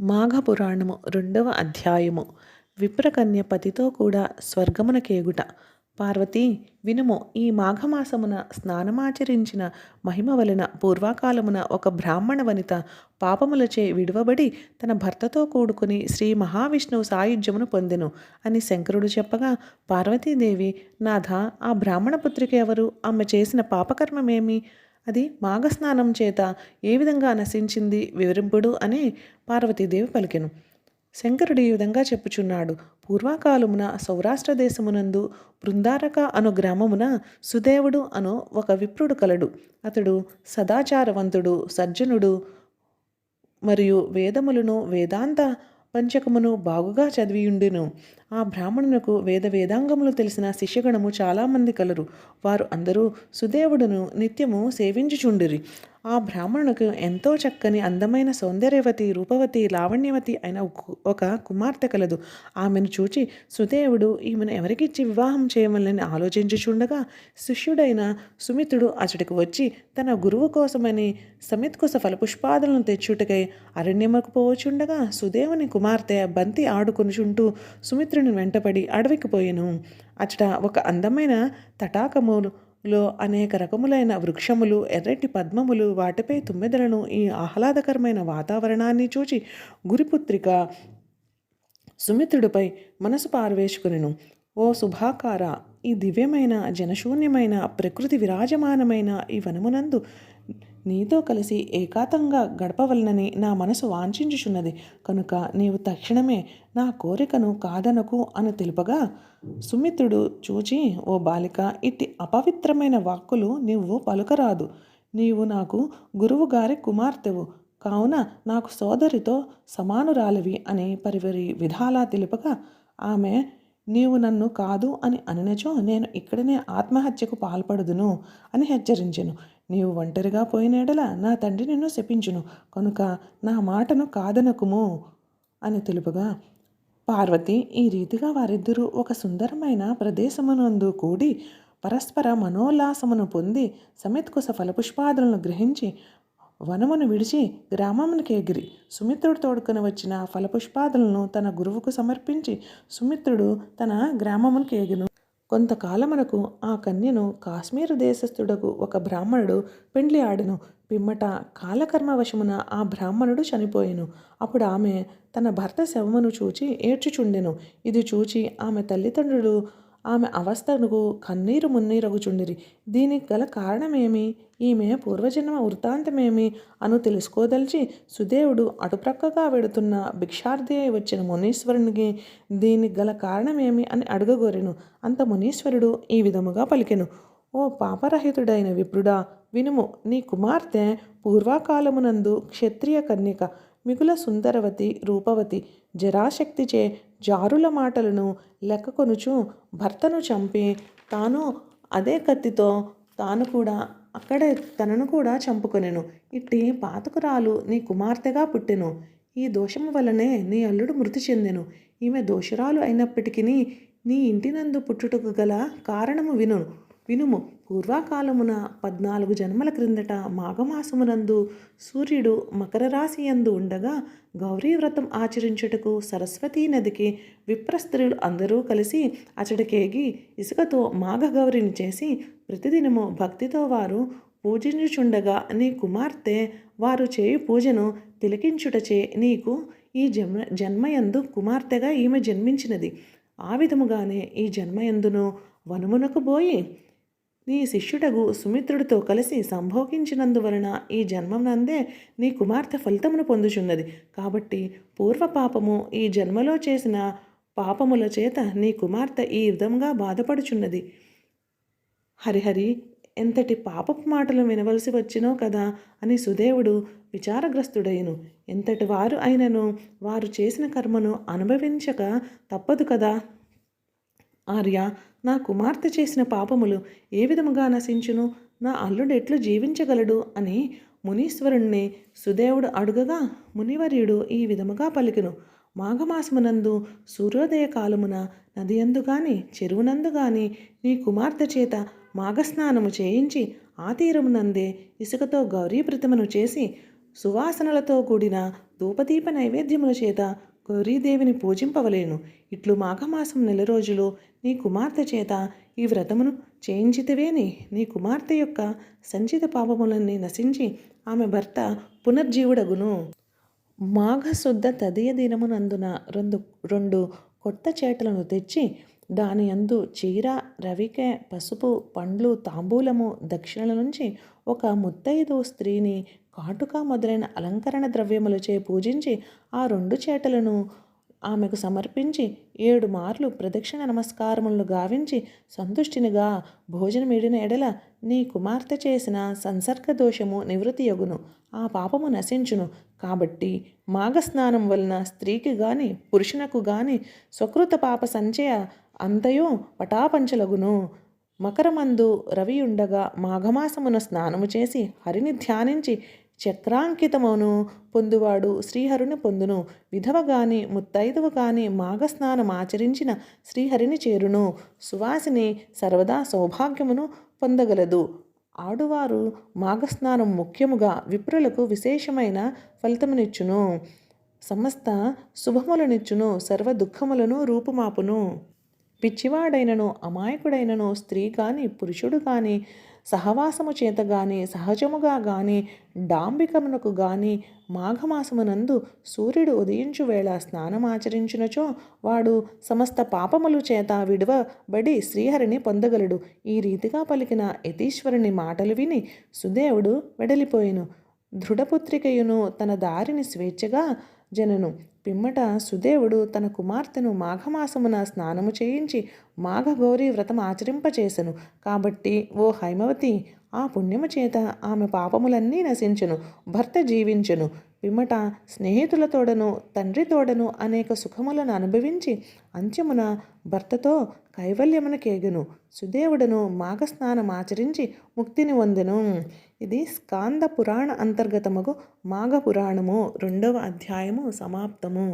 మాఘపురాణము 2వ అధ్యాయము. విప్రకన్య పతితో కూడా స్వర్గమునకేగుట. పార్వతీ, వినుము. ఈ మాఘమాసమున స్నానమాచరించిన మహిమ వలన పూర్వకాలమున ఒక బ్రాహ్మణ వనిత పాపములచే విడువబడి తన భర్తతో కూడుకుని శ్రీ మహావిష్ణువు సాయుధ్యమును పొందెను అని శంకరుడు చెప్పగా, పార్వతీదేవి, నాథ, ఆ బ్రాహ్మణ పుత్రిక ఎవరు? ఆమె చేసిన పాపకర్మమేమి? అది మాఘస్నానం చేత ఏ విధంగా నశించింది వివరింపుడు అని పార్వతీదేవి పలికెను. శంకరుడు ఈ విధంగా చెప్పుచున్నాడు. పూర్వకాలమున సౌరాష్ట్ర దేశమునందు బృందారక అను గ్రామమున సుదేవుడు అను ఒక విప్రుడు కలడు. అతడు సదాచారవంతుడు, సజ్జనుడు మరియు వేదములను వేదాంత పంచకమును బాగుగా చదివియుండెను. ఆ బ్రాహ్మణునకు వేదాంగములు తెలిసిన శిష్యగణము చాలామంది కలరు. వారు అందరూ సుదేవుడును నిత్యము సేవించుచుండిరి. ఆ బ్రాహ్మణునకు ఎంతో చక్కని అందమైన సౌందర్యవతి, రూపవతి, లావణ్యవతి అయిన ఒక కుమార్తె కలదు. ఆమెను చూచి సుదేవుడు ఈమెను ఎవరికిచ్చి వివాహం చేయమని ఆలోచించుచుండగా, శిష్యుడైన సుమిత్రుడు అతడికి వచ్చి తన గురువు కోసమని సమిత్కుశ ఫలపుష్పాదులను తెచ్చుటకై అరణ్యముకు పోవచుండగా సుదేవుని కుమార్తె బంతి ఆడుకొనుచుంటూ సుమిత్రుని వెంటపడి అడవికి పోయెను. అచట ఒక అందమైన తటాకములో అనేక రకములైన వృక్షములు, ఎర్రటి పద్మములు, వాటిపై తుమ్మెదలను, ఈ ఆహ్లాదకరమైన వాతావరణాన్ని చూచి గురుపుత్రిక సుమిత్రుడిపై మనసు పారవేసుకునెను. ఓ శుభాకార, ఈ దివ్యమైన జనశూన్యమైన ప్రకృతి విరాజమానమైన ఈ వనమునందు నీతో కలిసి ఏకాంతంగా గడపవలనని నా మనసు వాంఛించుచున్నది కనుక నీవు తక్షణమే నా కోరికను కాదనకు అని తెలుపగా, సుమిత్రుడు చూచి, ఓ బాలిక, ఇట్టి అపవిత్రమైన వాక్కులు నీవు పలుకరాదు. నీవు నాకు గురువు గారి కుమార్తెవు కావున నాకు సోదరితో సమానురాలివి అని పరివరి విధాలా తెలుపగా, ఆమె నీవు నన్ను కాదు అని అనినచో నేను ఇక్కడనే ఆత్మహత్యకు పాల్పడుదును అని హెచ్చరించెను. నీవు ఒంటరిగా పోయినేడల నా తండ్రి నిన్ను శపించును కనుక నా మాటను కాదనకుము అని తెలుపగా, పార్వతి ఈ రీతిగా వారిద్దరూ ఒక సుందరమైన ప్రదేశమునందు కూడి పరస్పర మనోల్లాసమును పొంది సమిత్కుశ ఫలపుష్పాదులను గ్రహించి వనమును విడిచి గ్రామమునికి ఎగిరి సుమిత్రుడు తోడుకొని వచ్చిన ఫలపుష్పాదులను తన గురువుకు సమర్పించి సుమిత్రుడు తన గ్రామమునికి ఎగిను. కొంతకాలమునకు ఆ కన్యను కాశ్మీరు దేశస్థుడకు ఒక బ్రాహ్మణుడు పెండ్లి ఆడెను. పిమ్మట కాలకర్మవశమున ఆ బ్రాహ్మణుడు చనిపోయెను. అప్పుడు ఆమె తన భర్త శవమును చూచి ఏడ్చుచుండెను. ఇది చూచి ఆమె తల్లిదండ్రులు ఆమె అవస్థకు కన్నీరు మున్నీరగుచుండిరి. దీనికి గల కారణమేమి, ఈమె పూర్వజన్మ వృత్తాంతమేమి అను తెలుసుకోదలిచి సుదేవుడు అటుప్రక్కగా వెడుతున్న భిక్షార్థి అయి వచ్చిన మునీశ్వరునికి దీనికి గల కారణమేమి అని అడుగగోరెను. అంత మునీశ్వరుడు ఈ విధముగా పలికెను. ఓ పాపరహితుడైన విప్రుడా, వినుము. నీ కుమార్తె పూర్వకాలమునందు క్షత్రియ కన్యక, మిగుల సుందరవతి, రూపవతి, జరాశక్తిచే జారుల మాటలను లెక్కకొనుచు భర్తను చంపి తాను అదే కత్తితో తనను కూడా చంపుకొనెను. ఇట్టి పాతకురాలు నీ కుమార్తెగా పుట్టెను. ఈ దోషము వలనే నీ అల్లుడు మృతి చెందెను. ఈమె దోషురాలు అయినప్పటికీ నీ ఇంటినందు పుట్టుటకు గల కారణము వినుము. పూర్వకాలమున 14 జన్మల క్రిందట మాఘమాసమునందు సూర్యుడు మకర రాశి యందు ఉండగా గౌరీ వ్రతం ఆచరించుటకు సరస్వతీ నదికి విప్రస్త్రీలు అందరూ కలిసి అచటకేగి ఇసుకతో మాఘగౌరిని చేసి ప్రతిదినము భక్తితో వారు పూజించుచుండగా నీ కుమార్తె వారు చేయు పూజను తిలకించుటచే నీకు ఈ జన్మయందు కుమార్తెగా ఈమె జన్మించినది. ఆ విధముగానే ఈ జన్మయందును వనమునకు పోయి నీ శిష్యుడగు సుమిత్రుడితో కలిసి సంభోగించినందువలన ఈ జన్మనందే నీ కుమార్తె ఫలితమును పొందుచున్నది. కాబట్టి పూర్వ పాపము ఈ జన్మలో చేసిన పాపముల చేత నీ కుమార్తె ఈ విధంగా బాధపడుచున్నది. హరిహరి, ఎంతటి పాపపు మాటలు వినవలసి వచ్చినో కదా అని సుదేవుడు విచారగ్రస్తుడైను. ఎంతటి వారు అయినను వారు చేసిన కర్మను అనుభవించక తప్పదు కదా. ఆర్య, నా కుమార్తె చేసిన పాపములు ఏ విధముగా నశించును? నా అల్లుడు ఎట్లు జీవించగలడు అని మునీశ్వరుణ్ణి సుదేవుడు అడుగగా, మునివర్యుడు ఈ విధముగా పలికెను. మాఘమాసమునందు సూర్యోదయ కాలమున నదియందు గాని చెరువునందు గాని నీ కుమార్తె చేత మాఘస్నానము చేయించి ఆ తీరమునందే ఇసుకతో గౌరీ ప్రతిమను చేసి సువాసనలతో కూడిన ధూపదీప నైవేద్యముల చేత గౌరీదేవిని పూజింపవలేను. ఇట్లు మాఘమాసం నెల రోజులు నీ కుమార్తె చేత ఈ వ్రతమును చేయించితివేని నీ కుమార్తె యొక్క సంచిత పాపములన్నీ నశించి ఆమె భర్త పునర్జీవుడగును. మాఘశుద్ధ తదియ దినమునందున రెండు కొత్త చేటలను తెచ్చి దాని యందు చీర, రవికె, పసుపు, పండ్లు, తాంబూలము, దక్షిణల నుంచి ఒక ముత్తైదు స్త్రీని కాటుక మొదలైన అలంకరణ ద్రవ్యములచే పూజించి ఆ రెండు చేటలను ఆమెకు సమర్పించి 7 మార్లు ప్రదక్షిణ నమస్కారములను గావించి సంతుష్టినిగా భోజనమిడిన ఎడల నీ కుమార్తె చేసిన సంసర్గ దోషము నివృత్తియగును, ఆ పాపము నశించును. కాబట్టి మాఘస్నానం వలన స్త్రీకి గాని పురుషునకు గాని స్వకృత పాప సంచయ అంతయు పటాపంచలగును. మకరమందు రవి ఉండగా మాఘమాసమున స్నానము చేసి హరిని ధ్యానించి చక్రాంకితమును పొందువాడు శ్రీహరిని పొందును. విధవ గాని ముత్తైదువ గాని మాఘస్నానం ఆచరించిన శ్రీహరిని చేరును. సువాసిని సర్వదా సౌభాగ్యమును పొందగలదు. ఆడువారు మాఘస్నానం ముఖ్యముగా విప్రులకు విశేషమైన ఫలితమునిచ్చును. సమస్త శుభములనిచ్చును. సర్వ దుఃఖములను రూపుమాపును. పిచ్చివాడైనను అమాయకుడైనను స్త్రీ కానీ పురుషుడు కానీ సహవాసము చేత గాని సహజముగా గాని డాంబికమునకు గాని మాఘమాసమునందు సూర్యుడు ఉదయించు వేళ స్నానమాచరించునచో వాడు సమస్త పాపములు చేత విడువబడి శ్రీహరిని పొందగలడు. ఈ రీతిగా పలికిన యతీశ్వరుని మాటలు విని సుదేవుడు వెడలిపోయెను. దృఢపుత్రికయును తన దారిని స్వేచ్ఛగా జనను. పిమ్మట సుదేవుడు తన కుమార్తెను మాఘమాసమున స్నానము చేయించి మాఘగౌరీ వ్రతం ఆచరింపచేసెను. కాబట్టి ఓ హైమవతి, ఆ పుణ్యము చేత ఆమె పాపములన్నీ నశించెను, భర్త జీవించెను. పిమ్మట స్నేహితులతోడను తండ్రితోడను అనేక సుఖములను అనుభవించి అంత్యమున భర్తతో కైవల్యమునకేగెను. సుదేవుడను మాఘస్నానం ఆచరించి ముక్తిని పొందెను. ఇది స్కాంద పురాణ అంతర్గతమగు మాఘ పురాణము 2వ అధ్యాయము సమాప్తము.